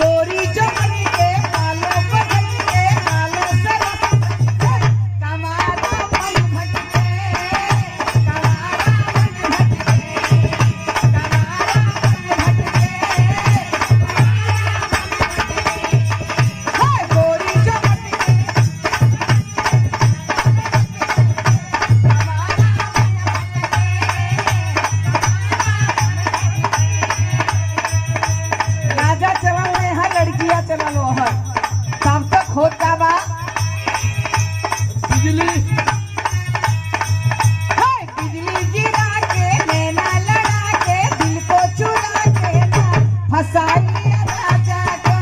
गोरी जो बनी के कालो बदन के कालो सरा कमारा मन भटके कमारा मन भटके कमारा मन भटके हाय गोरी जो बनी के राजा चलल नहीं है लड़कियां चलल है तब तक होता बा बिजली हाय बिजली गिरा के नैना लड़ा के दिल को चुरा के ना फसाई लिया राजा को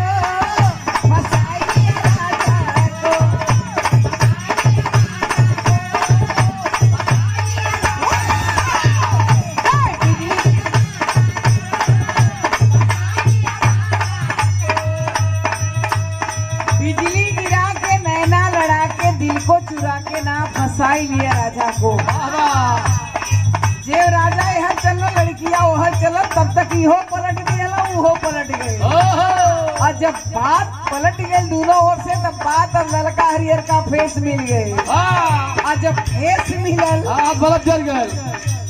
फसाई लिया राजा को हाय बिजली गिरा के नैना लड़ा के दिल को चुरा के ना फसाई लिया राजा को बाबा जे राजा यहाँ चलो लड़कियां वह चलो तब तक इहो पलट गया उहो पलट गए ओहो और जब बात पलट गई दोनों ओर से तब बात और लड़का हरियर का फेस मिल गए हाँ और जब फेस मिलल बल्ब जल गए